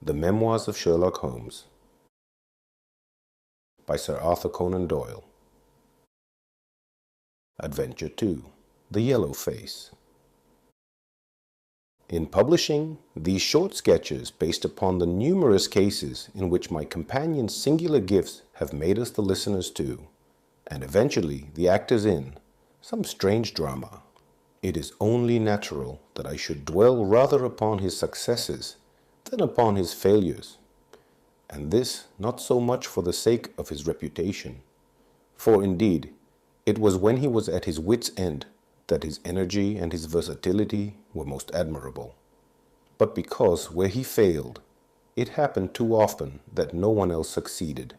The Memoirs of Sherlock Holmes by Sir Arthur Conan Doyle. Adventure 2. The Yellow Face. In publishing these short sketches based upon the numerous cases in which my companion's singular gifts have made us the listeners to, and eventually the actors in, some strange drama, it is only natural that I should dwell rather upon his successes than upon his failures, and this not so much for the sake of his reputation, for indeed it was when he was at his wit's end that his energy and his versatility were most admirable, but because where he failed, it happened too often that no one else succeeded,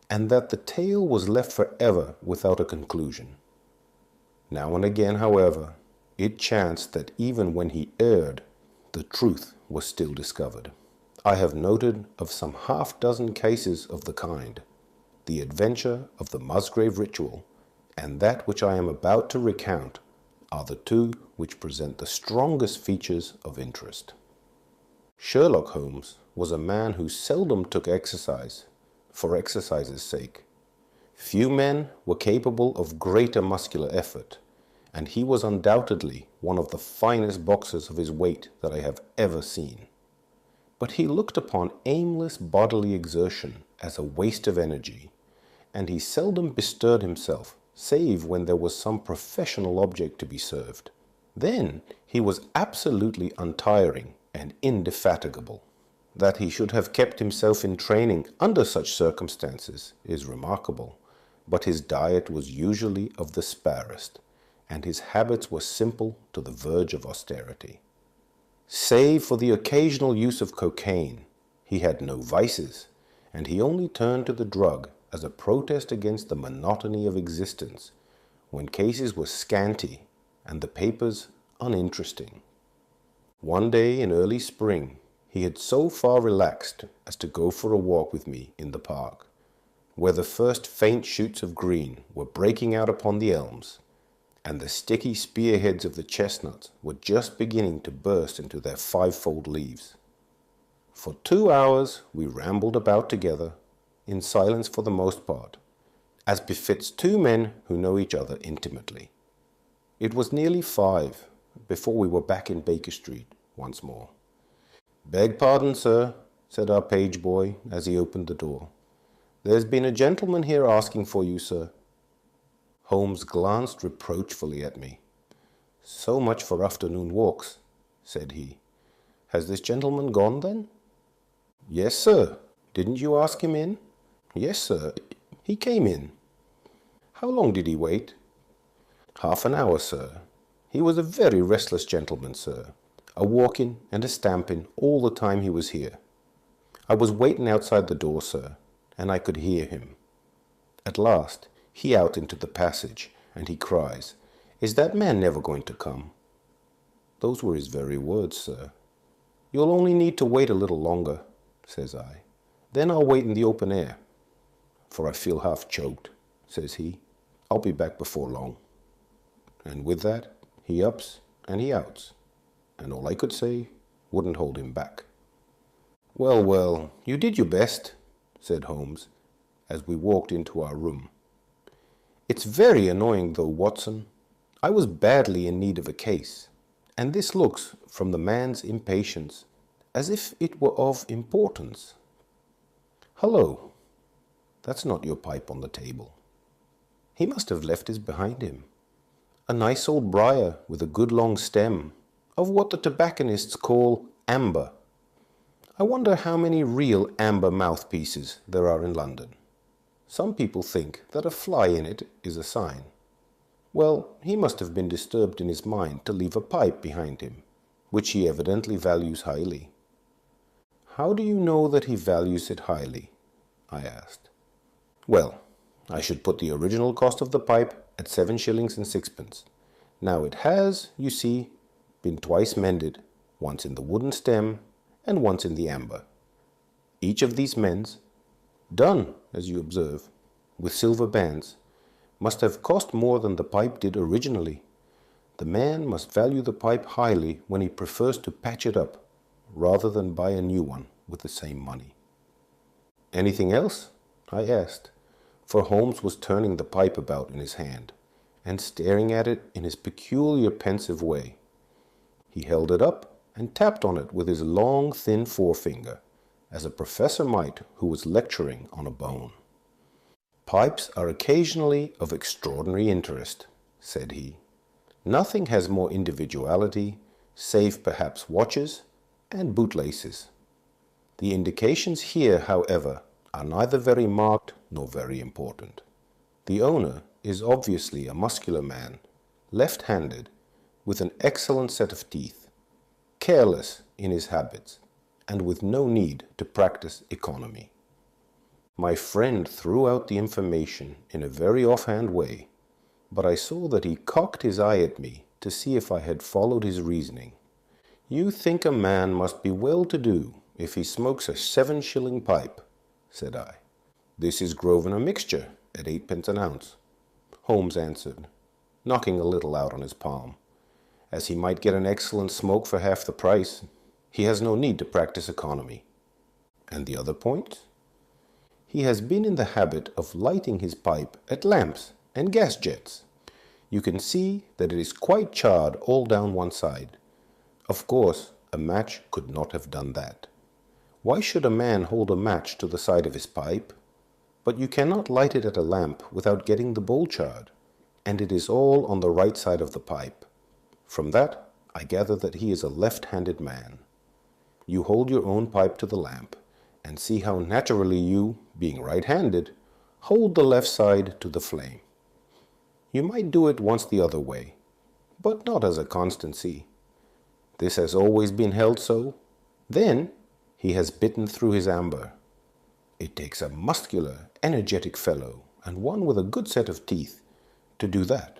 and that the tale was left forever without a conclusion. Now and again, however, it chanced that even when he erred, the truth was still discovered. I have noted of some half-dozen cases of the kind. The adventure of the Musgrave ritual and that which I am about to recount are the two which present the strongest features of interest. Sherlock Holmes was a man who seldom took exercise for exercise's sake. Few men were capable of greater muscular effort, and he was undoubtedly one of the finest boxers of his weight that I have ever seen. But he looked upon aimless bodily exertion as a waste of energy, and he seldom bestirred himself save when there was some professional object to be served. Then he was absolutely untiring and indefatigable. That he should have kept himself in training under such circumstances is remarkable, but his diet was usually of the sparest, and his habits were simple to the verge of austerity. Save for the occasional use of cocaine, he had no vices, and he only turned to the drug as a protest against the monotony of existence, when cases were scanty and the papers uninteresting. One day in early spring, he had so far relaxed as to go for a walk with me in the park, where the first faint shoots of green were breaking out upon the elms, and the sticky spearheads of the chestnuts were just beginning to burst into their fivefold leaves. For 2 hours we rambled about together, in silence for the most part, as befits two men who know each other intimately. It was nearly 5 before we were back in Baker Street once more. "Beg pardon, sir," said our page boy as he opened the door. "There's been a gentleman here asking for you, sir." Holmes glanced reproachfully at me. "So much for afternoon walks," said he. "Has this gentleman gone, then?" "Yes, sir. Didn't you ask him in?" "Yes, sir. He came in." "How long did he wait?" "Half an hour, sir. He was a very restless gentleman, sir, a walking and a stamping all the time he was here. I was waiting outside the door, sir, and I could hear him. At last he out into the passage, and he cries, 'Is that man never going to come?' Those were his very words, sir. 'You'll only need to wait a little longer,' says I. 'Then I'll wait in the open air, for I feel half choked,' says he. 'I'll be back before long.' And with that, he ups and he outs, and all I could say wouldn't hold him back." "Well, well, you did your best," said Holmes, as we walked into our room. "It's very annoying though, Watson. I was badly in need of a case, and this looks, from the man's impatience, as if it were of importance. Hullo, that's not your pipe on the table. He must have left his behind him. A nice old briar with a good long stem, of what the tobacconists call amber. I wonder how many real amber mouthpieces there are in London. Some people think that a fly in it is a sign. Well, he must have been disturbed in his mind to leave a pipe behind him, which he evidently values highly." "How do you know that he values it highly?" I asked. "Well, I should put the original cost of the pipe at 7 shillings and 6pence. Now it has, you see, been twice mended, once in the wooden stem and once in the amber. Each of these mends, done, as you observe, with silver bands, must have cost more than the pipe did originally. The man must value the pipe highly when he prefers to patch it up, rather than buy a new one with the same money. Anything else? I asked, for Holmes was turning the pipe about in his hand and staring at it in his peculiar pensive way. He held it up and tapped on it with his long, thin forefinger, as a professor might who was lecturing on a bone. Pipes are occasionally of extraordinary interest, said he. Nothing has more individuality, save perhaps watches and bootlaces. The indications here, however, are neither very marked nor very important. The owner is obviously a muscular man, left-handed, with an excellent set of teeth, careless in his habits, and with no need to practice economy. My friend threw out the information in a very offhand way, but I saw that he cocked his eye at me to see if I had followed his reasoning. You think a man must be well-to-do if he smokes a 7-shilling pipe, said I. This is Grosvenor mixture at 8 pence an ounce, Holmes answered, knocking a little out on his palm. As he might get an excellent smoke for half the price, he has no need to practice economy. And the other point? He has been in the habit of lighting his pipe at lamps and gas jets. You can see that it is quite charred all down one side. Of course, a match could not have done that. Why should a man hold a match to the side of his pipe? But you cannot light it at a lamp without getting the bowl charred, and it is all on the right side of the pipe. From that, I gather that he is a left-handed man. You hold your own pipe to the lamp, and see how naturally you, being right-handed, hold the left side to the flame. You might do it once the other way, but not as a constancy. This has always been held so. Then he has bitten through his amber. It takes a muscular, energetic fellow, and one with a good set of teeth, to do that.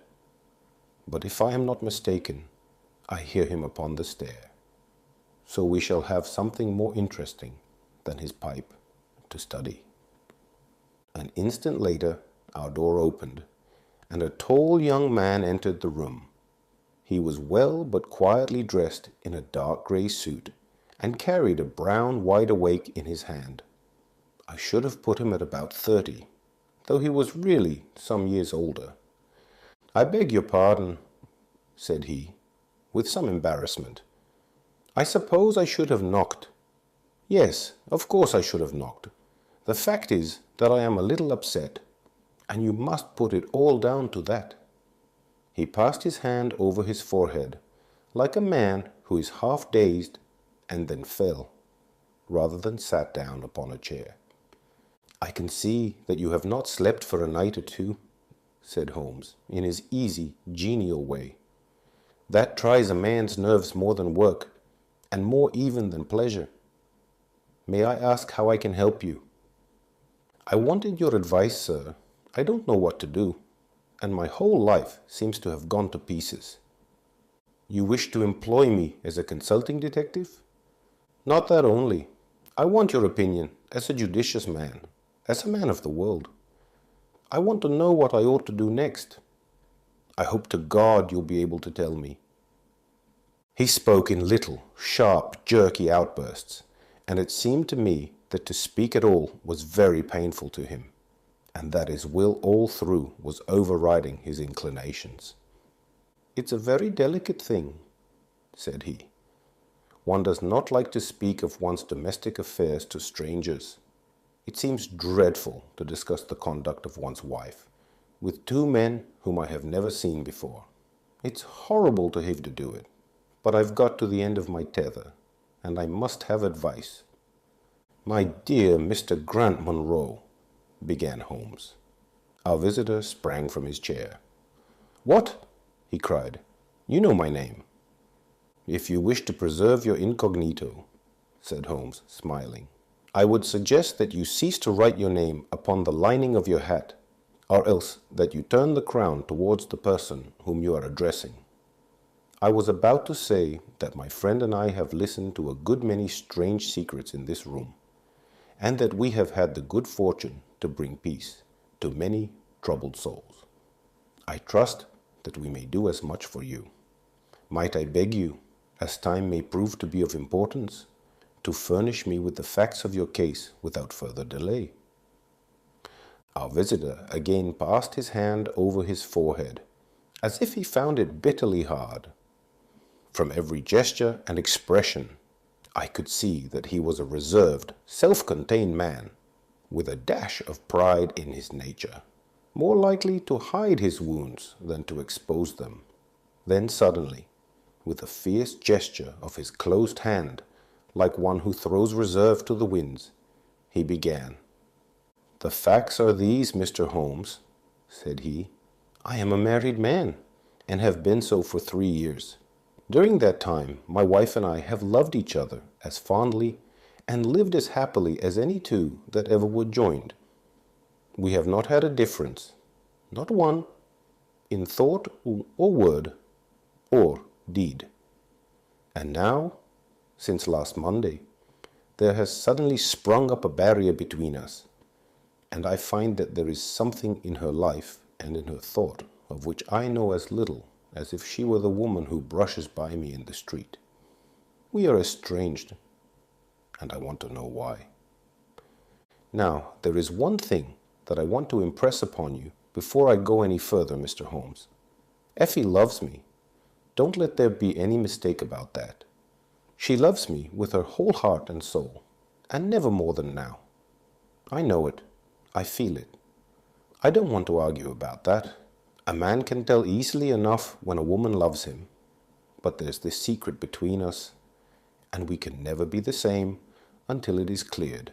But if I am not mistaken, I hear him upon the stair. So we shall have something more interesting than his pipe to study. An instant later, our door opened, and a tall young man entered the room. He was well but quietly dressed in a dark grey suit, and carried a brown wide-awake in his hand. I should have put him at about 30, though he was really some years older. I beg your pardon, said he, with some embarrassment. I suppose I should have knocked. Yes, of course I should have knocked. The fact is that I am a little upset, and you must put it all down to that. He passed his hand over his forehead, like a man who is half dazed and then fell, rather than sat down upon a chair. I can see that you have not slept for a night or two, said Holmes, in his easy, genial way. That tries a man's nerves more than work, and more even than pleasure. May I ask how I can help you? I wanted your advice, sir. I don't know what to do, and my whole life seems to have gone to pieces. You wish to employ me as a consulting detective? Not that only. I want your opinion as a judicious man, as a man of the world. I want to know what I ought to do next. I hope to God you'll be able to tell me. He spoke in little, sharp, jerky outbursts, and it seemed to me that to speak at all was very painful to him, and that his will all through was overriding his inclinations. It's a very delicate thing, said he. One does not like to speak of one's domestic affairs to strangers. It seems dreadful to discuss the conduct of one's wife with two men whom I have never seen before. It's horrible to have to do it, but I've got to the end of my tether, and I must have advice. My dear Mr. Grant Munro, began Holmes. Our visitor sprang from his chair. What? He cried. You know my name. If you wish to preserve your incognito, said Holmes, smiling, I would suggest that you cease to write your name upon the lining of your hat, or else that you turn the crown towards the person whom you are addressing. I was about to say that my friend and I have listened to a good many strange secrets in this room, and that we have had the good fortune to bring peace to many troubled souls. I trust that we may do as much for you. Might I beg you, as time may prove to be of importance, to furnish me with the facts of your case without further delay." Our visitor again passed his hand over his forehead, as if he found it bitterly hard. From every gesture and expression, I could see that he was a reserved, self-contained man, with a dash of pride in his nature, more likely to hide his wounds than to expose them. Then suddenly, with a fierce gesture of his closed hand, like one who throws reserve to the winds, he began. "The facts are these, Mr. Holmes," said he. "I am a married man, and have been so for 3 years. During that time, my wife and I have loved each other as fondly and lived as happily as any two that ever were joined. We have not had a difference, not one, in thought or word or deed. And now, since last Monday, there has suddenly sprung up a barrier between us, and I find that there is something in her life and in her thought of which I know as little as if she were the woman who brushes by me in the street. We are estranged, and I want to know why. Now, there is one thing that I want to impress upon you before I go any further, Mr. Holmes. Effie loves me. Don't let there be any mistake about that. She loves me with her whole heart and soul, and never more than now. I know it. I feel it. I don't want to argue about that. A man can tell easily enough when a woman loves him, but there's this secret between us, and we can never be the same until it is cleared.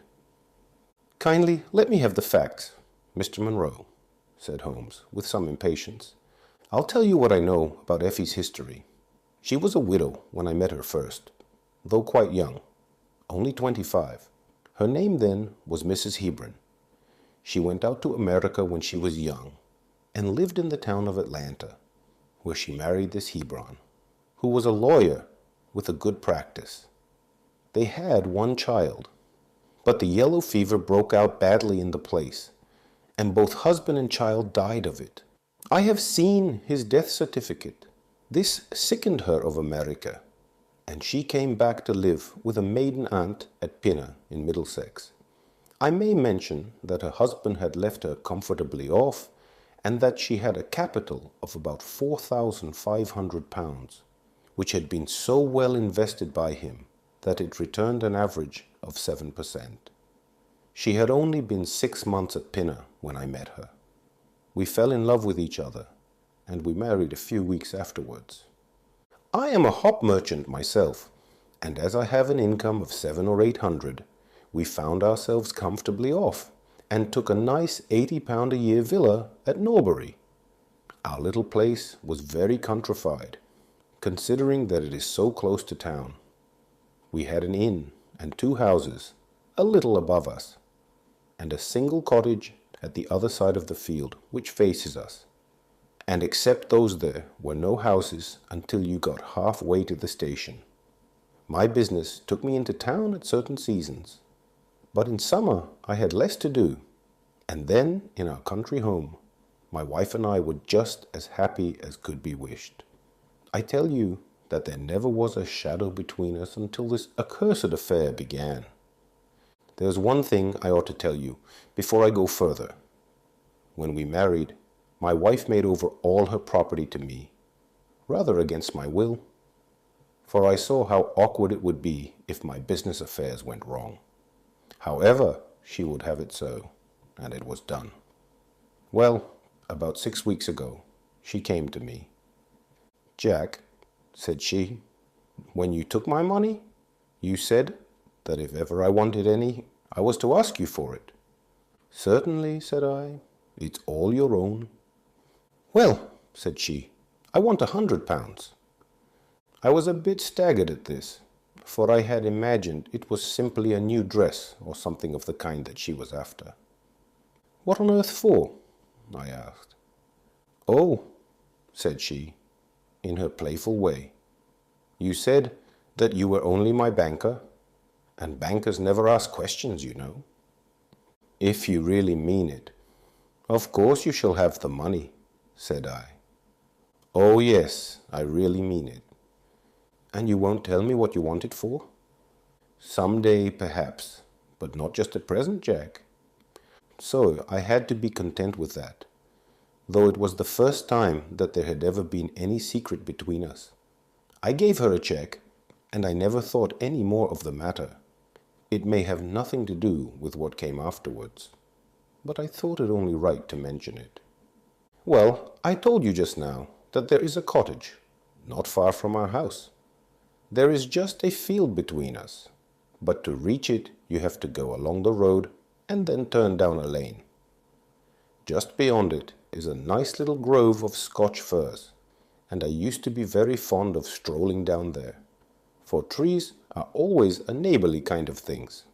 Kindly let me have the facts, Mr. Monroe, said Holmes, with some impatience. I'll tell you what I know about Effie's history. She was a widow when I met her first, though quite young, only 25. Her name then was Mrs. Hebron. She went out to America when she was young, and lived in the town of Atlanta, where she married this Hebron, who was a lawyer with a good practice. They had one child, but the yellow fever broke out badly in the place, and both husband and child died of it. I have seen his death certificate. This sickened her of America, and she came back to live with a maiden aunt at Pinner in Middlesex. I may mention that her husband had left her comfortably off, and that she had a capital of about £4,500, which had been so well invested by him that it returned an average of 7%. She had only been 6 months at Pinner when I met her. We fell in love with each other, and we married a few weeks afterwards. I am a hop merchant myself, and as I have an income of 700 or 800, we found ourselves comfortably off, and took a nice £80 a year villa at Norbury. Our little place was very countrified, considering that it is so close to town. We had an inn and 2 houses, a little above us, and a single cottage at the other side of the field, which faces us. And except those there were no houses until you got halfway to the station. My business took me into town at certain seasons, but in summer I had less to do, and then in our country home, my wife and I were just as happy as could be wished. I tell you that there never was a shadow between us until this accursed affair began. There's one thing I ought to tell you before I go further. When we married, my wife made over all her property to me, rather against my will, for I saw how awkward it would be if my business affairs went wrong. However, she would have it so, and it was done. Well, about 6 weeks ago, she came to me. "Jack," said she, "when you took my money, you said that if ever I wanted any, I was to ask you for it." "Certainly," said I, "it's all your own." "Well," said she, "I want £100. I was a bit staggered at this, for I had imagined it was simply a new dress or something of the kind that she was after. "What on earth for?" I asked. "Oh," said she, in her playful way, "you said that you were only my banker, and bankers never ask questions, you know." "If you really mean it, of course you shall have the money," said I. "Oh yes, I really mean it." "And you won't tell me what you want it for?" Some day, perhaps, but not just at present, Jack. So I had to be content with that, though it was the first time that there had ever been any secret between us. I gave her a check, and I never thought any more of the matter. It may have nothing to do with what came afterwards, but I thought it only right to mention it. Well, I told you just now that there is a cottage, not far from our house. There is just a field between us, but to reach it you have to go along the road and then turn down a lane. Just beyond it is a nice little grove of Scotch firs, and I used to be very fond of strolling down there, for trees are always a neighborly kind of things.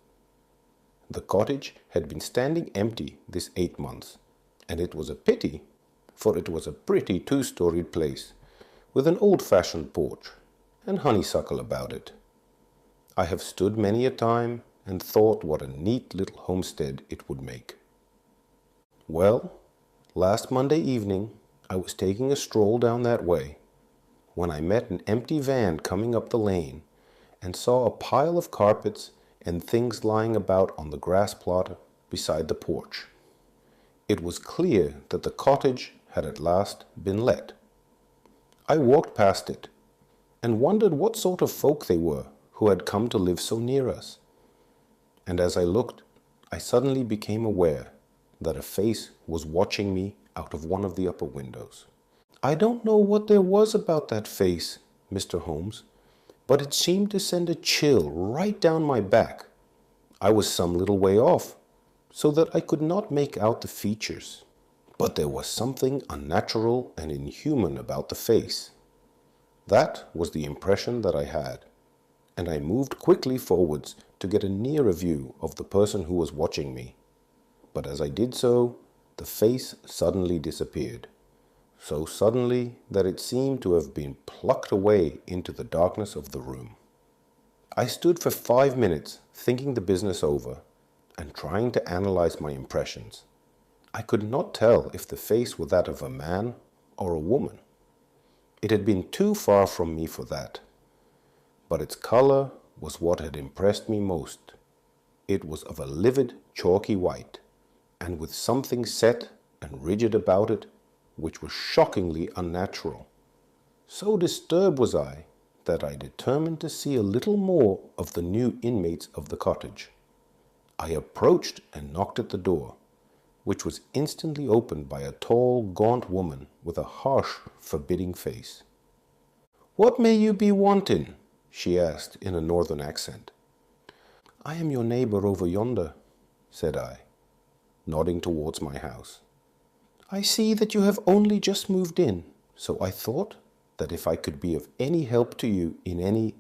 The cottage had been standing empty this 8 months, and it was a pity, for it was a pretty 2-storied place, with an old-fashioned porch, and honeysuckle about it. I have stood many a time and thought what a neat little homestead it would make. Well, last Monday evening I was taking a stroll down that way, when I met an empty van coming up the lane, and saw a pile of carpets and things lying about on the grass plot beside the porch. It was clear that the cottage had at last been let. I walked past it, and wondered what sort of folk they were who had come to live so near us. And as I looked, I suddenly became aware that a face was watching me out of one of the upper windows. I don't know what there was about that face, Mr. Holmes, but it seemed to send a chill right down my back. I was some little way off, so that I could not make out the features, but there was something unnatural and inhuman about the face. That was the impression that I had, and I moved quickly forwards to get a nearer view of the person who was watching me. But as I did so, the face suddenly disappeared, so suddenly that it seemed to have been plucked away into the darkness of the room. I stood for 5 minutes thinking the business over and trying to analyze my impressions. I could not tell if the face were that of a man or a woman. It had been too far from me for that. But its color was what had impressed me most. It was of a livid, chalky white, and with something set and rigid about it which was shockingly unnatural. So disturbed was I that I determined to see a little more of the new inmates of the cottage. I approached and knocked at the door, which was instantly opened by a tall, gaunt woman with a harsh, forbidding face. "What may you be wanting?" she asked in a northern accent. "I am your neighbor over yonder," said I, nodding towards my house. "I see that you have only just moved in, so I thought that if I could be of any help to you in any—"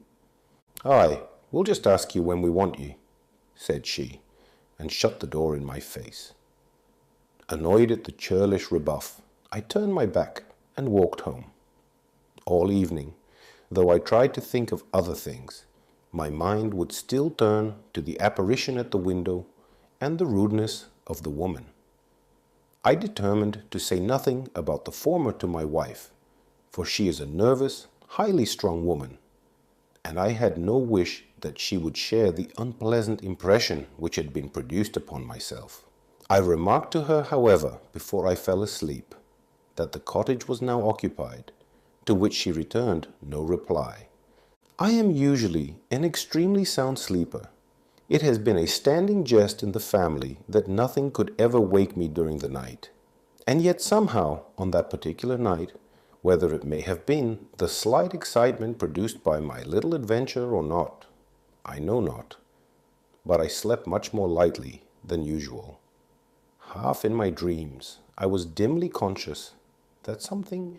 "Aye, we'll just ask you when we want you," said she, and shut the door in my face. Annoyed at the churlish rebuff, I turned my back and walked home. All evening, though I tried to think of other things, my mind would still turn to the apparition at the window and the rudeness of the woman. I determined to say nothing about the former to my wife, for she is a nervous, highly strung woman, and I had no wish that she would share the unpleasant impression which had been produced upon myself. I remarked to her, however, before I fell asleep, that the cottage was now occupied, to which she returned no reply. I am usually an extremely sound sleeper. It has been a standing jest in the family that nothing could ever wake me during the night. And yet somehow, on that particular night, whether it may have been the slight excitement produced by my little adventure or not, I know not, but I slept much more lightly than usual. Half in my dreams, I was dimly conscious that something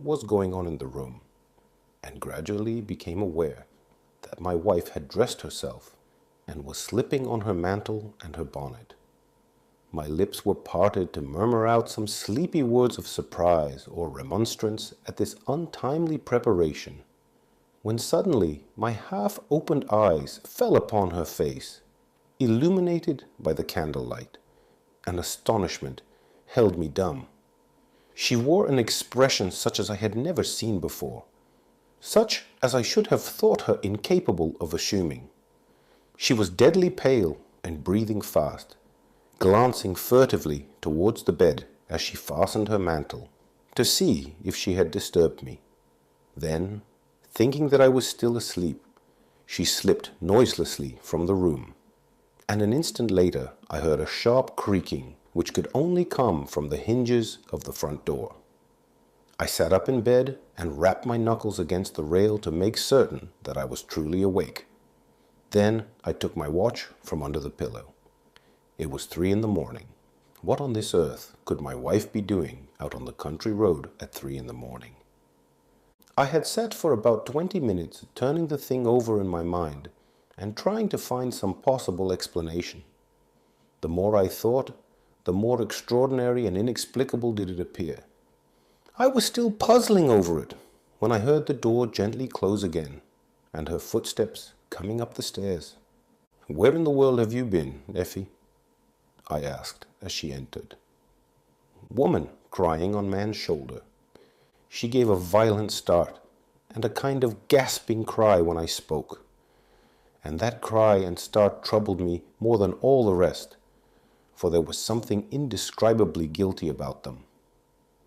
was going on in the room, and gradually became aware that my wife had dressed herself and was slipping on her mantle and her bonnet. My lips were parted to murmur out some sleepy words of surprise or remonstrance at this untimely preparation, when suddenly my half-opened eyes fell upon her face, illuminated by the candlelight, and astonishment held me dumb. She wore an expression such as I had never seen before, such as I should have thought her incapable of assuming. She was deadly pale and breathing fast, glancing furtively towards the bed as she fastened her mantle, to see if she had disturbed me. Then, thinking that I was still asleep, she slipped noiselessly from the room, and an instant later I heard a sharp creaking which could only come from the hinges of the front door. I sat up in bed and rapped my knuckles against the rail to make certain that I was truly awake. Then I took my watch from under the pillow. It was 3 a.m. What on this earth could my wife be doing out on the country road at 3 a.m? I had sat for about 20 minutes turning the thing over in my mind and trying to find some possible explanation. The more I thought, the more extraordinary and inexplicable did it appear. I was still puzzling over it when I heard the door gently close again and her footsteps coming up the stairs. "Where in the world have you been, Effie?" I asked as she entered. "Woman crying on man's shoulder." She gave a violent start and a kind of gasping cry when I spoke. And that cry and start troubled me more than all the rest, for there was something indescribably guilty about them.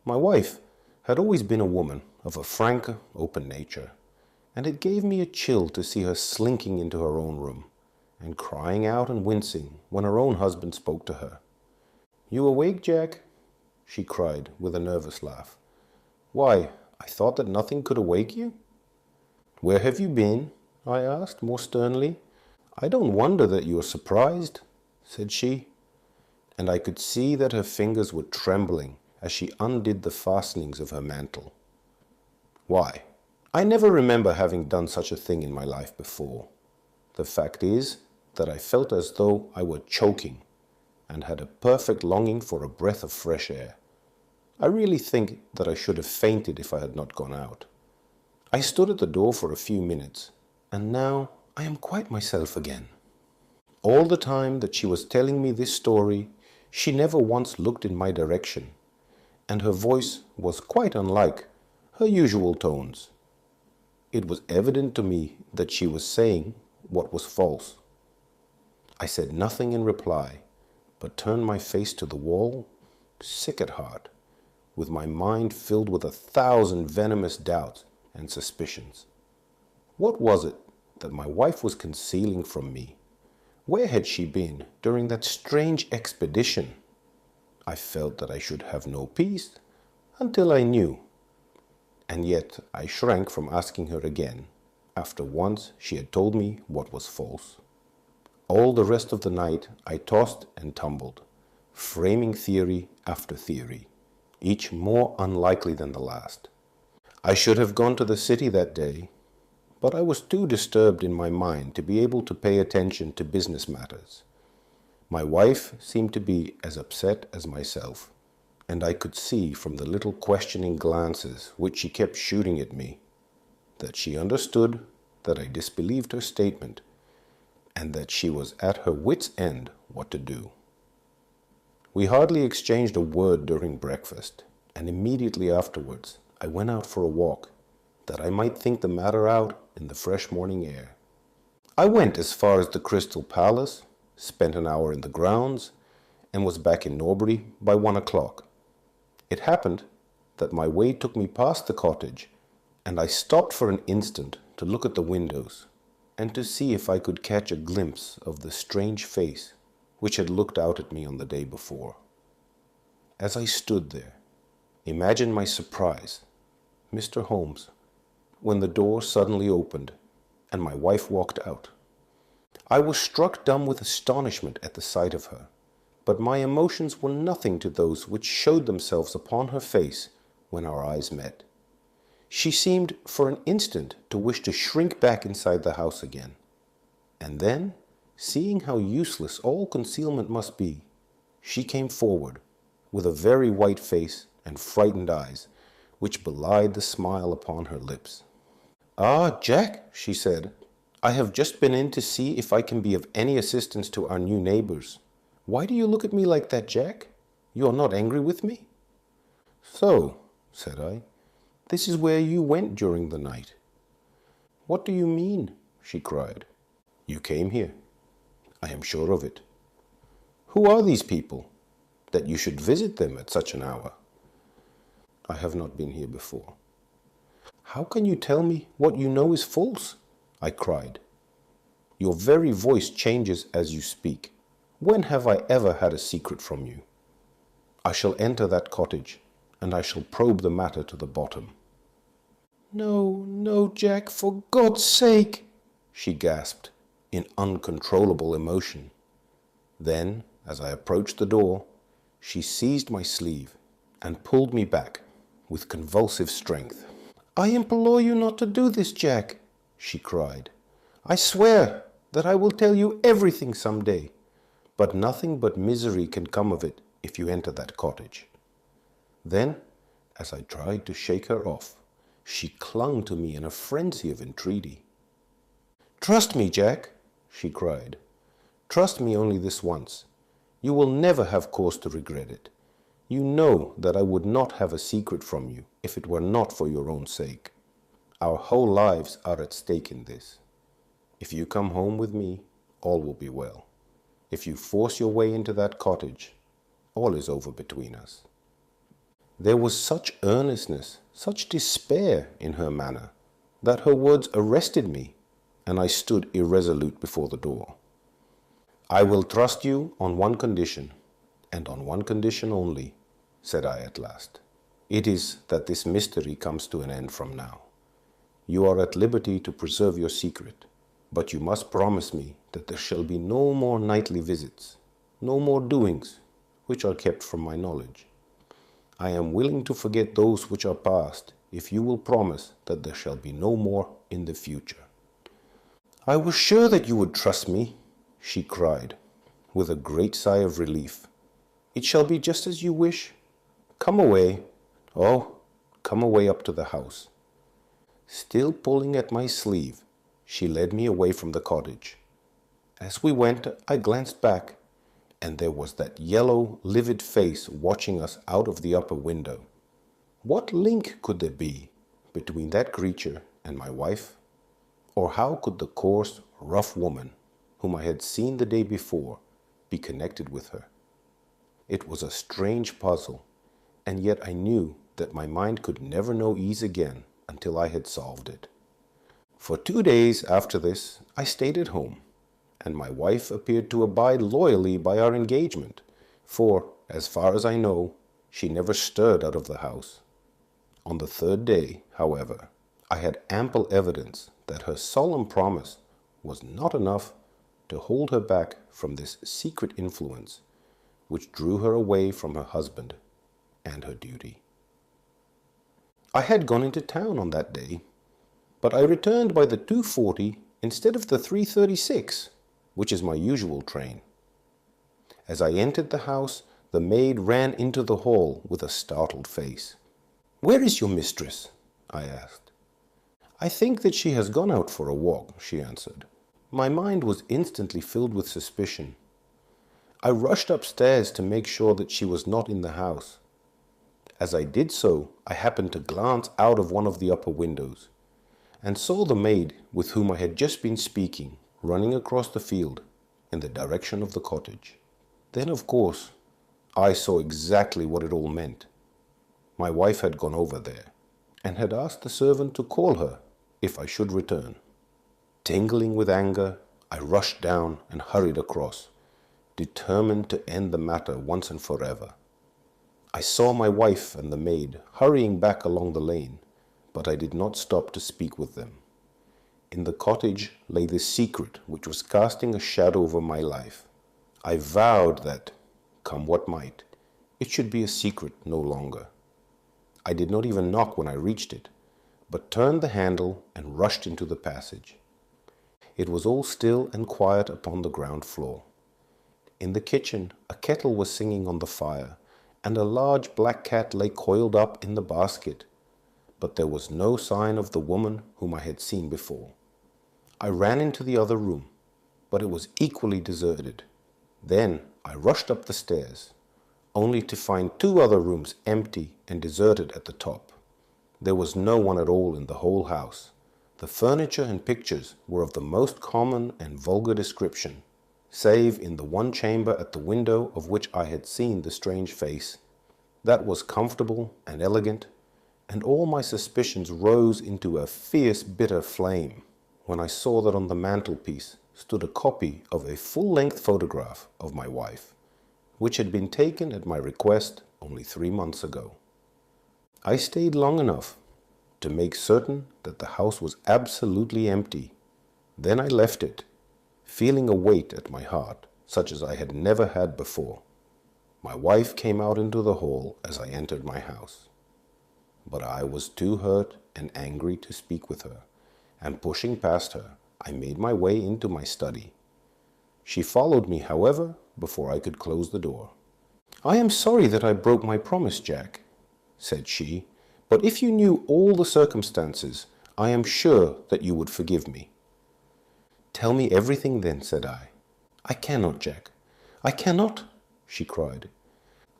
My wife had always been a woman of a frank, open nature, and it gave me a chill to see her slinking into her own room and crying out and wincing when her own husband spoke to her. "You awake, Jack?" she cried with a nervous laugh. "Why, I thought that nothing could awake you." "Where have you been?" I asked more sternly. "I don't wonder that you are surprised," said she, and I could see that her fingers were trembling as she undid the fastenings of her mantle. "Why, I never remember having done such a thing in my life before. The fact is that I felt as though I were choking and had a perfect longing for a breath of fresh air. I really think that I should have fainted if I had not gone out. I stood at the door for a few minutes, and now I am quite myself again." All the time that she was telling me this story, she never once looked in my direction, and her voice was quite unlike her usual tones. It was evident to me that she was saying what was false. I said nothing in reply, but turned my face to the wall, sick at heart, with my mind filled with 1,000 venomous doubts and suspicions. What was it that my wife was concealing from me? Where had she been during that strange expedition? I felt that I should have no peace until I knew. And yet I shrank from asking her again, after once she had told me what was false. All the rest of the night I tossed and tumbled, framing theory after theory, each more unlikely than the last. I should have gone to the city that day, but I was too disturbed in my mind to be able to pay attention to business matters. My wife seemed to be as upset as myself, and I could see from the little questioning glances which she kept shooting at me that she understood that I disbelieved her statement and that she was at her wit's end what to do. We hardly exchanged a word during breakfast, and immediately afterwards I went out for a walk, that I might think the matter out in the fresh morning air. I went as far as the Crystal Palace, spent an hour in the grounds, and was back in Norbury by 1 o'clock. It happened that my way took me past the cottage, and I stopped for an instant to look at the windows, and to see if I could catch a glimpse of the strange face which had looked out at me on the day before. As I stood there, imagine my surprise, Mr. Holmes, when the door suddenly opened and my wife walked out. I was struck dumb with astonishment at the sight of her, but my emotions were nothing to those which showed themselves upon her face when our eyes met. She seemed for an instant to wish to shrink back inside the house again, and then, seeing how useless all concealment must be, she came forward with a very white face and frightened eyes, which belied the smile upon her lips. "Ah, Jack," she said, "I have just been in to see if I can be of any assistance to our new neighbors. Why do you look at me like that, Jack? You are not angry with me?" "So," said I, "this is where you went during the night." "What do you mean?" she cried. "You came here. I am sure of it. Who are these people, that you should visit them at such an hour? I have not been here before. How can you tell me what you know is false? I cried. Your very voice changes as you speak. When have I ever had a secret from you? I shall enter that cottage, and I shall probe the matter to the bottom. No, no, Jack, for God's sake, she gasped in uncontrollable emotion. Then, as I approached the door, she seized my sleeve and pulled me back with convulsive strength. I implore you not to do this, Jack, she cried. I swear that I will tell you everything some day, but nothing but misery can come of it if you enter that cottage. Then, as I tried to shake her off, she clung to me in a frenzy of entreaty. Trust me, Jack, she cried. Trust me only this once. You will never have cause to regret it. You know that I would not have a secret from you if it were not for your own sake. Our whole lives are at stake in this. If you come home with me, all will be well. If you force your way into that cottage, all is over between us. There was such earnestness, such despair in her manner, that her words arrested me, and I stood irresolute before the door. I will trust you on one condition, and on one condition only, said I at last. It is that this mystery comes to an end from now. You are at liberty to preserve your secret, but you must promise me that there shall be no more nightly visits, no more doings which are kept from my knowledge. I am willing to forget those which are past, if you will promise that there shall be no more in the future. I was sure that you would trust me, she cried, with a great sigh of relief. It shall be just as you wish. Come away. Oh, come away up to the house. Still pulling at my sleeve, she led me away from the cottage. As we went, I glanced back, and there was that yellow, livid face watching us out of the upper window. What link could there be between that creature and my wife? Or how could the coarse, rough woman, whom I had seen the day before, be connected with her? It was a strange puzzle, and yet I knew that my mind could never know ease again until I had solved it. For 2 days after this, I stayed at home, and my wife appeared to abide loyally by our engagement, for, as far as I know, she never stirred out of the house. On the 3rd day, however, I had ample evidence that her solemn promise was not enough to hold her back from this secret influence which drew her away from her husband and her duty. I had gone into town on that day, but I returned by the 2:40 instead of the 3:36, which is my usual train. As I entered the house, the maid ran into the hall with a startled face. "Where is your mistress?" I asked. "I think that she has gone out for a walk," she answered. My mind was instantly filled with suspicion. I rushed upstairs to make sure that she was not in the house. As I did so, I happened to glance out of one of the upper windows, and saw the maid with whom I had just been speaking running across the field in the direction of the cottage. Then, of course, I saw exactly what it all meant. My wife had gone over there, and had asked the servant to call her if I should return. Tingling with anger, I rushed down and hurried across, determined to end the matter once and forever. I saw my wife and the maid hurrying back along the lane, but I did not stop to speak with them. In the cottage lay the secret which was casting a shadow over my life. I vowed that, come what might, it should be a secret no longer. I did not even knock when I reached it, but turned the handle and rushed into the passage. It was all still and quiet upon the ground floor. In the kitchen, a kettle was singing on the fire, and a large black cat lay coiled up in the basket, but there was no sign of the woman whom I had seen before. I ran into the other room, but it was equally deserted. Then I rushed up the stairs, only to find 2 other rooms empty and deserted at the top. There was no one at all in the whole house. The furniture and pictures were of the most common and vulgar description, save in the one chamber at the window of which I had seen the strange face. That was comfortable and elegant, and all my suspicions rose into a fierce, bitter flame when I saw that on the mantelpiece stood a copy of a full-length photograph of my wife, which had been taken at my request only 3 months ago. I stayed long enough to make certain that the house was absolutely empty. Then I left it, feeling a weight at my heart such as I had never had before. My wife came out into the hall as I entered my house, but I was too hurt and angry to speak with her, and pushing past her, I made my way into my study. She followed me, however, before I could close the door. "I am sorry that I broke my promise, Jack," said she, "but if you knew all the circumstances, I am sure that you would forgive me." "Tell me everything then," said I. "I cannot, Jack. I cannot," she cried,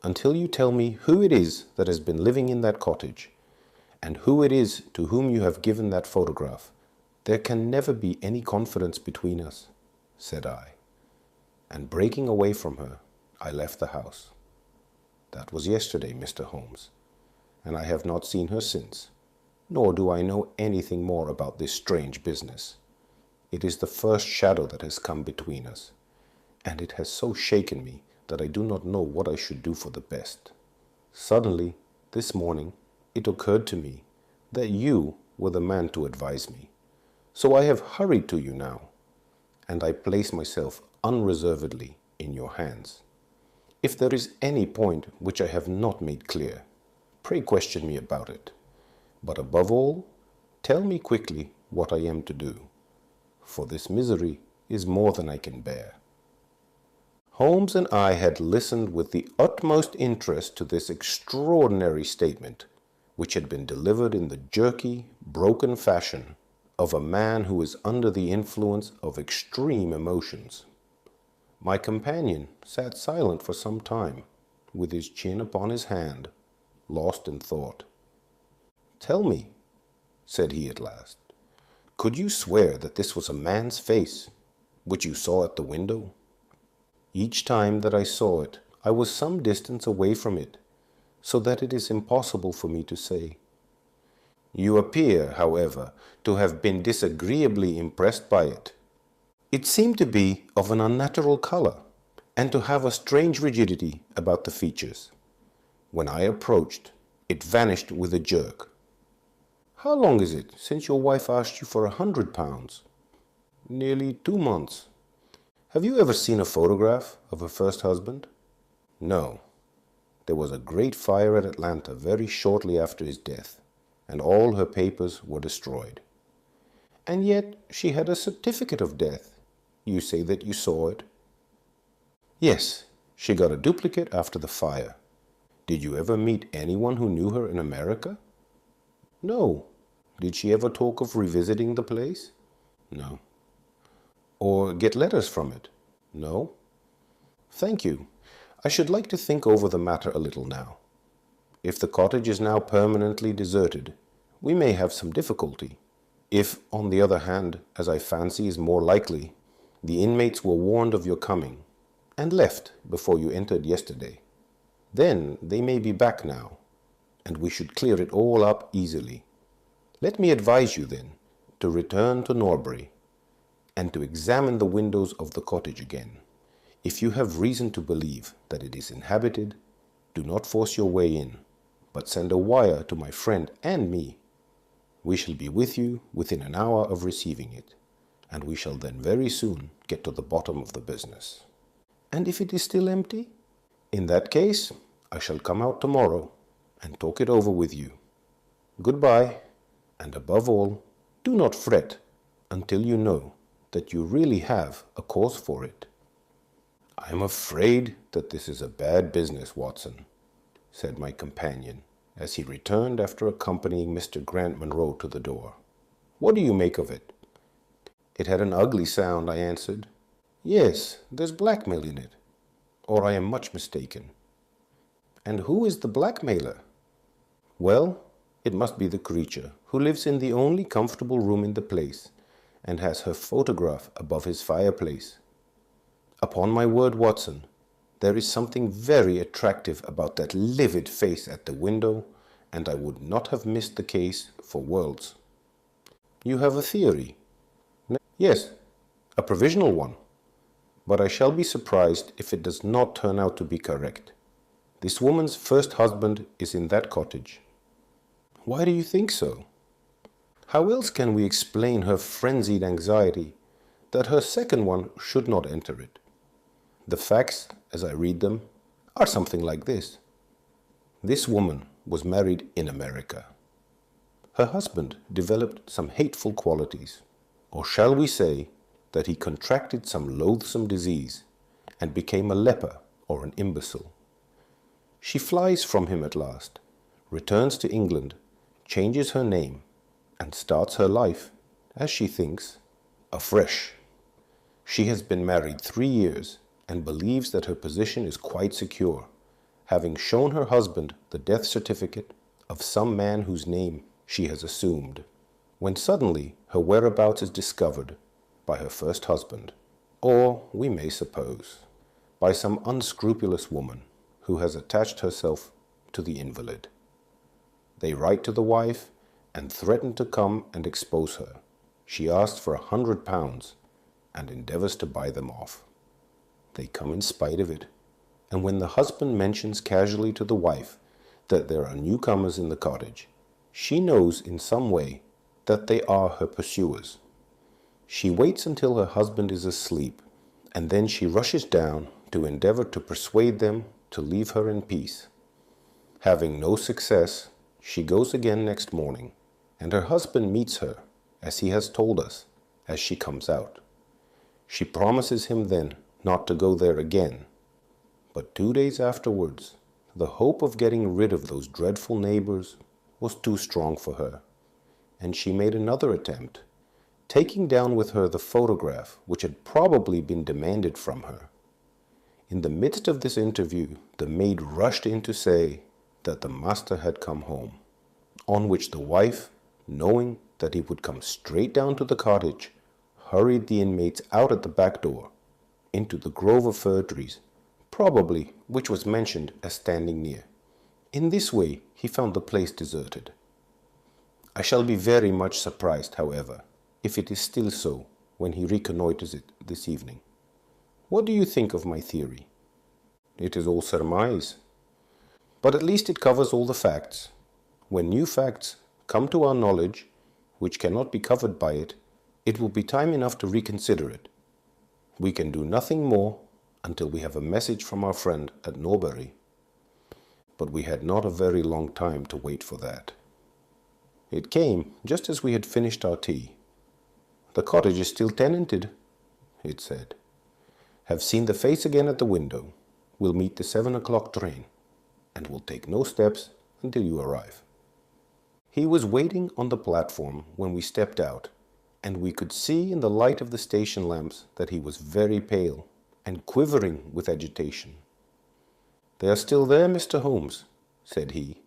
"until you tell me who it is that has been living in that cottage, and who it is to whom you have given that photograph. There can never be any confidence between us," said I, and breaking away from her, I left the house. That was yesterday, Mr. Holmes, and I have not seen her since, nor do I know anything more about this strange business. It is the first shadow that has come between us, and it has so shaken me that I do not know what I should do for the best. Suddenly, this morning, it occurred to me that you were the man to advise me. So I have hurried to you now, and I place myself unreservedly in your hands. If there is any point which I have not made clear, pray question me about it. But above all, tell me quickly what I am to do, for this misery is more than I can bear." Holmes and I had listened with the utmost interest to this extraordinary statement, which had been delivered in the jerky, broken fashion of a man who is under the influence of extreme emotions. My companion sat silent for some time, with his chin upon his hand, lost in thought. "Tell me," said he at last, "could you swear that this was a man's face, which you saw at the window?" "Each time that I saw it, I was some distance away from it, so that it is impossible for me to say." "You appear, however, to have been disagreeably impressed by it." "It seemed to be of an unnatural color, and to have a strange rigidity about the features. When I approached, it vanished with a jerk." "How long is it since your wife asked you for £100? "Nearly 2 months." "Have you ever seen a photograph of her first husband?" "No. There was a great fire at Atlanta very shortly after his death, and all her papers were destroyed." "And yet she had a certificate of death. You say that you saw it?" "Yes, she got a duplicate after the fire." "Did you ever meet anyone who knew her in America?" "No." "Did she ever talk of revisiting the place?" "No." "Or get letters from it?" "No." "Thank you. I should like to think over the matter a little now. If the cottage is now permanently deserted, we may have some difficulty. If, on the other hand, as I fancy is more likely, the inmates were warned of your coming, and left before you entered yesterday, then they may be back now, and we should clear it all up easily. Let me advise you, then, to return to Norbury, and to examine the windows of the cottage again. If you have reason to believe that it is inhabited, do not force your way in, but send a wire to my friend and me. We shall be with you within an hour of receiving it, and we shall then very soon get to the bottom of the business." "And if it is still empty?" "In that case, I shall come out tomorrow and talk it over with you. Goodbye, and above all, do not fret until you know that you really have a cause for it." "I am afraid that this is a bad business, Watson," said my companion, as he returned after accompanying Mr. Grant Munro to the door. "What do you make of it?" "It had an ugly sound," I answered. "Yes, there's blackmail in it, or I am much mistaken." "And who is the blackmailer?" "Well, it must be the creature who lives in the only comfortable room in the place, and has her photograph above his fireplace." Upon my word, Watson, there is something very attractive about that livid face at the window, and I would not have missed the case for worlds. You have a theory? Yes, a provisional one. But I shall be surprised if it does not turn out to be correct. This woman's first husband is in that cottage. Why do you think so? How else can we explain her frenzied anxiety that her second one should not enter it? The facts, as I read them, are something like this. This woman was married in America. Her husband developed some hateful qualities, or shall we say that he contracted some loathsome disease and became a leper or an imbecile. She flies from him at last, returns to England, changes her name, and starts her life, as she thinks, afresh. She has been married 3 years and believes that her position is quite secure, having shown her husband the death certificate of some man whose name she has assumed, when suddenly her whereabouts is discovered by her first husband, or, we may suppose, by some unscrupulous woman who has attached herself to the invalid. They write to the wife and threaten to come and expose her. She asks for £100 and endeavors to buy them off. They come in spite of it, and when the husband mentions casually to the wife that there are newcomers in the cottage, she knows in some way that they are her pursuers. She waits until her husband is asleep, and then she rushes down to endeavor to persuade them to leave her in peace. Having no success, she goes again next morning, and her husband meets her, as he has told us, as she comes out. She promises him then not to go there again, but 2 days afterwards, the hope of getting rid of those dreadful neighbors was too strong for her, and she made another attempt, taking down with her the photograph which had probably been demanded from her. In the midst of this interview, the maid rushed in to say that the master had come home, on which the wife, knowing that he would come straight down to the cottage, hurried the inmates out at the back door, into the grove of fir trees, probably which was mentioned as standing near. In this way he found the place deserted. I shall be very much surprised, however, if it is still so when he reconnoiters it this evening. What do you think of my theory? It is all surmise, but at least it covers all the facts. When new facts come to our knowledge, which cannot be covered by it, it will be time enough to reconsider it. We can do nothing more until we have a message from our friend at Norbury. But we had not a very long time to wait for that. It came just as we had finished our tea. "The cottage is still tenanted," it said. "Have seen the face again at the window. Will meet the 7 o'clock train, and will take no steps until you arrive." He was waiting on the platform when we stepped out, and we could see in the light of the station lamps that he was very pale and quivering with agitation. "They are still there, Mr. Holmes," said he,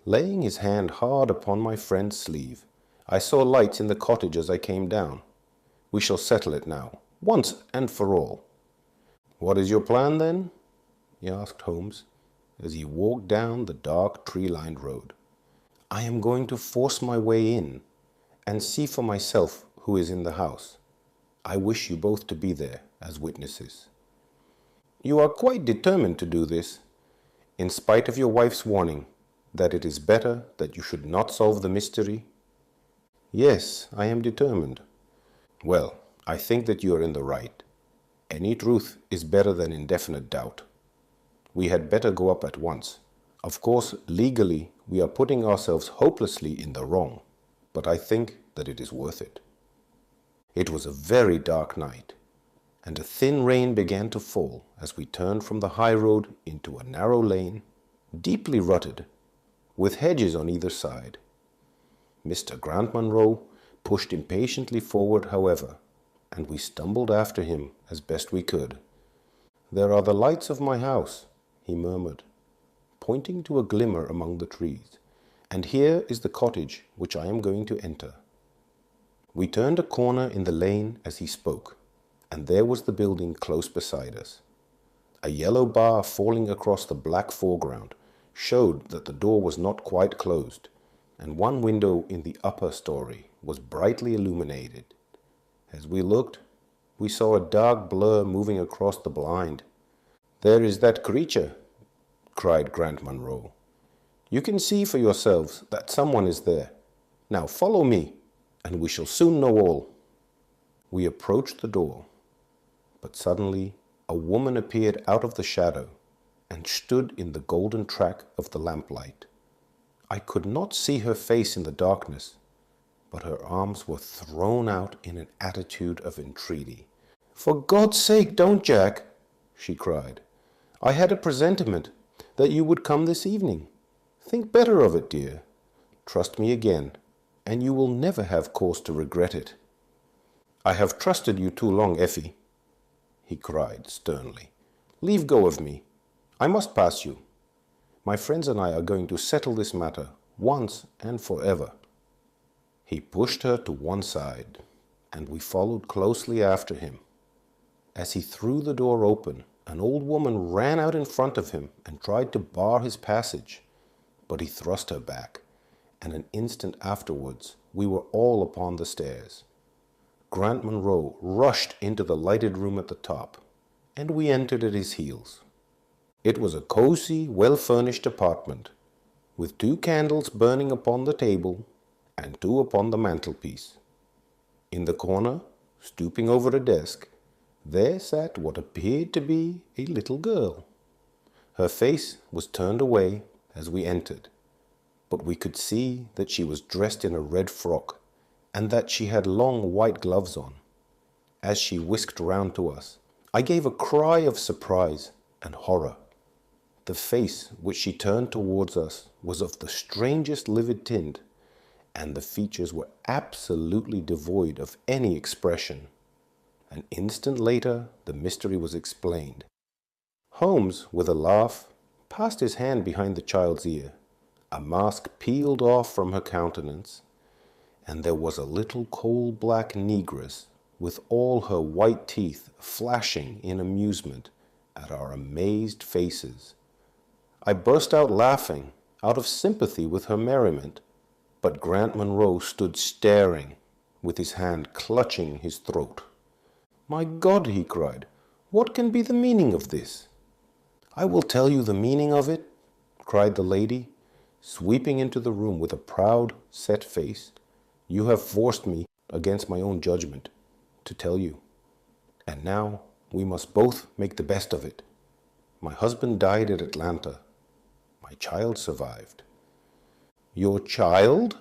laying his hand hard upon my friend's sleeve. "I saw lights in the cottage as I came down. We shall settle it now, once and for all." "What is your plan, then?" he asked Holmes, as he walked down the dark tree-lined road. "I am going to force my way in and see for myself who is in the house. I wish you both to be there as witnesses." "You are quite determined to do this, in spite of your wife's warning that it is better that you should not solve the mystery?" "Yes, I am determined." "Well, I think that you are in the right. Any truth is better than indefinite doubt. We had better go up at once. Of course, legally, we are putting ourselves hopelessly in the wrong, but I think that it is worth it." It was a very dark night, and a thin rain began to fall as we turned from the high road into a narrow lane, deeply rutted, with hedges on either side. Mr. Grant Munro pushed impatiently forward, however, and we stumbled after him as best we could. "There are the lights of my house," he murmured, pointing to a glimmer among the trees, "and here is the cottage which I am going to enter." We turned a corner in the lane as he spoke, and there was the building close beside us. A yellow bar falling across the black foreground showed that the door was not quite closed, and one window in the upper story was brightly illuminated. As we looked, we saw a dark blur moving across the blind. "There is that creature," cried Grant Munro. "You can see for yourselves that someone is there. Now follow me, and we shall soon know all." We approached the door, but suddenly a woman appeared out of the shadow and stood in the golden track of the lamplight. I could not see her face in the darkness, but her arms were thrown out in an attitude of entreaty. "For God's sake, don't, Jack," she cried. "I had a presentiment that you would come this evening. Think better of it, dear. Trust me again, and you will never have cause to regret it." "I have trusted you too long, Effie," he cried sternly. "Leave go of me. I must pass you. My friends and I are going to settle this matter once and forever." He pushed her to one side, and we followed closely after him. As he threw the door open, an old woman ran out in front of him and tried to bar his passage, but he thrust her back, and an instant afterwards we were all upon the stairs. Grant Munro rushed into the lighted room at the top, and we entered at his heels. It was a cozy, well-furnished apartment, with 2 candles burning upon the table and 2 upon the mantelpiece. In the corner, stooping over a desk, there sat what appeared to be a little girl. Her face was turned away as we entered, but we could see that she was dressed in a red frock and that she had long white gloves on. As she whisked round to us, I gave a cry of surprise and horror. The face which she turned towards us was of the strangest livid tint, and the features were absolutely devoid of any expression. An instant later, the mystery was explained. Holmes, with a laugh, passed his hand behind the child's ear. A mask peeled off from her countenance, and there was a little coal-black negress with all her white teeth flashing in amusement at our amazed faces. I burst out laughing, out of sympathy with her merriment, but Grant Munro stood staring, with his hand clutching his throat. "My God," he cried, "what can be the meaning of this?" "I will tell you the meaning of it," cried the lady, sweeping into the room with a proud, set face. "You have forced me, against my own judgment, to tell you. And now we must both make the best of it. My husband died at Atlanta. My child survived." "Your child?"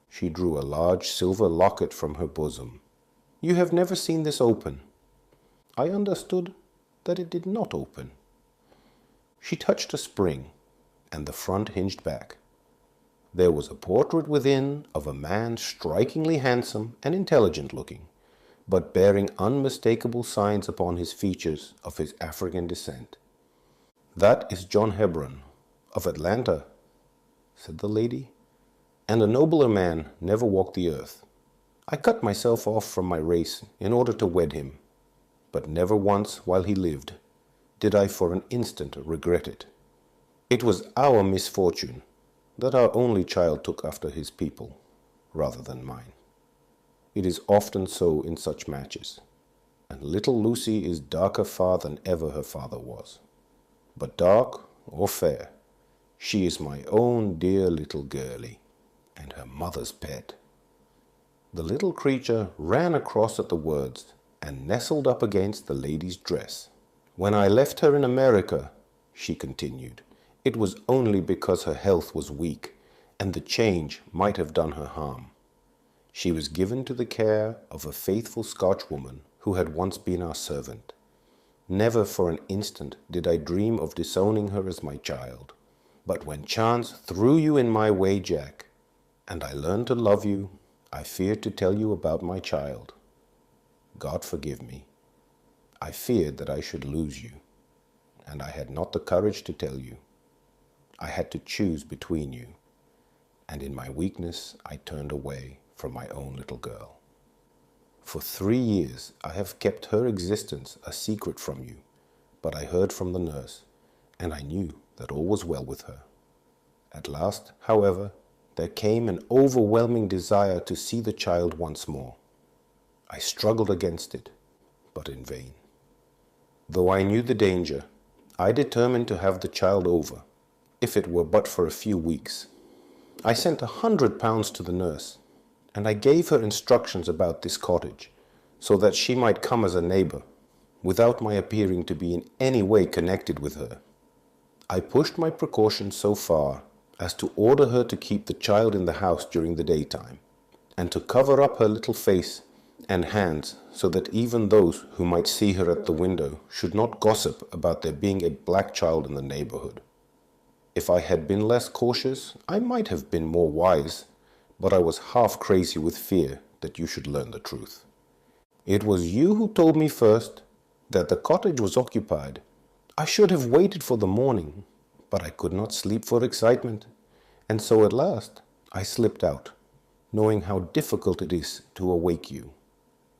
She drew a large silver locket from her bosom. "You have never seen this open." I understood that it did not open. She touched a spring, and the front hinged back. There was a portrait within of a man strikingly handsome and intelligent looking, but bearing unmistakable signs upon his features of his African descent. "That is John Hebron, of Atlanta," said the lady, "and a nobler man never walked the earth. I cut myself off from my race in order to wed him, but never once while he lived did I for an instant regret it. It was our misfortune that our only child took after his people rather than mine. It is often so in such matches, and little Lucy is darker far than ever her father was. But dark or fair, she is my own dear little girlie, and her mother's pet." The little creature ran across at the words and nestled up against the lady's dress. "When I left her in America," she continued, "it was only because her health was weak, and the change might have done her harm. She was given to the care of a faithful Scotchwoman who had once been our servant. Never for an instant did I dream of disowning her as my child. But when chance threw you in my way, Jack, and I learned to love you, I feared to tell you about my child. God forgive me. I feared that I should lose you, and I had not the courage to tell you. I had to choose between you, and in my weakness I turned away from my own little girl." For 3 years I have kept her existence a secret from you, but I heard from the nurse, and I knew that all was well with her. At last, however, there came an overwhelming desire to see the child once more. I struggled against it, but in vain. Though I knew the danger, I determined to have the child over, if it were but for a few weeks. I sent £100 to the nurse, and I gave her instructions about this cottage, so that she might come as a neighbor, without my appearing to be in any way connected with her. I pushed my precautions so far as to order her to keep the child in the house during the daytime, and to cover up her little face and hands so that even those who might see her at the window should not gossip about there being a black child in the neighborhood. If I had been less cautious, I might have been more wise, but I was half crazy with fear that you should learn the truth. It was you who told me first that the cottage was occupied. I should have waited for the morning, but I could not sleep for excitement, and so at last I slipped out, knowing how difficult it is to awake you.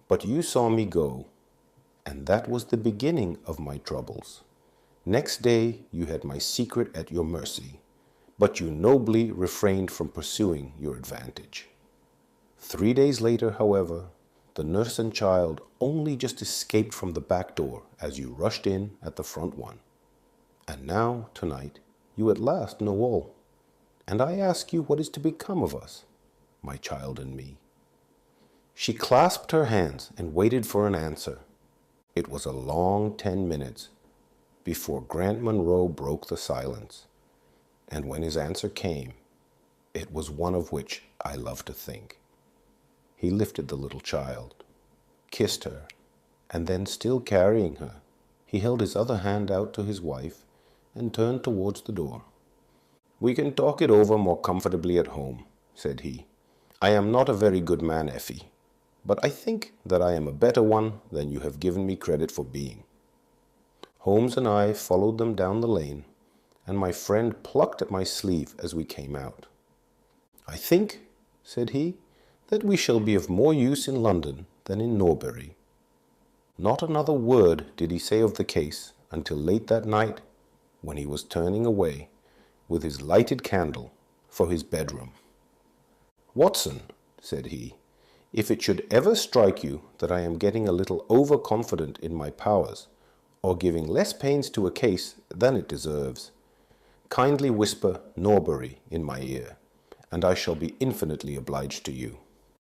But you saw me go, and that was the beginning of my troubles. Next day you had my secret at your mercy, but you nobly refrained from pursuing your advantage. 3 days later, however, the nurse and child only just escaped from the back door as you rushed in at the front one. And now, tonight, you at last know all, and I ask you what is to become of us, my child and me. She clasped her hands and waited for an answer. It was a long 10 minutes before Grant Munro broke the silence, and when his answer came, it was one of which I love to think. He lifted the little child, kissed her, and then, still carrying her, he held his other hand out to his wife and turned towards the door. "We can talk it over more comfortably at home," said he. "I am not a very good man, Effie, but I think that I am a better one than you have given me credit for being." Holmes and I followed them down the lane, and my friend plucked at my sleeve as we came out. "I think," said he, "that we shall be of more use in London than in Norbury." Not another word did he say of the case until late that night, when he was turning away with his lighted candle for his bedroom. "Watson," said he, "if it should ever strike you that I am getting a little overconfident in my powers, or giving less pains to a case than it deserves, kindly whisper Norbury in my ear, and I shall be infinitely obliged to you."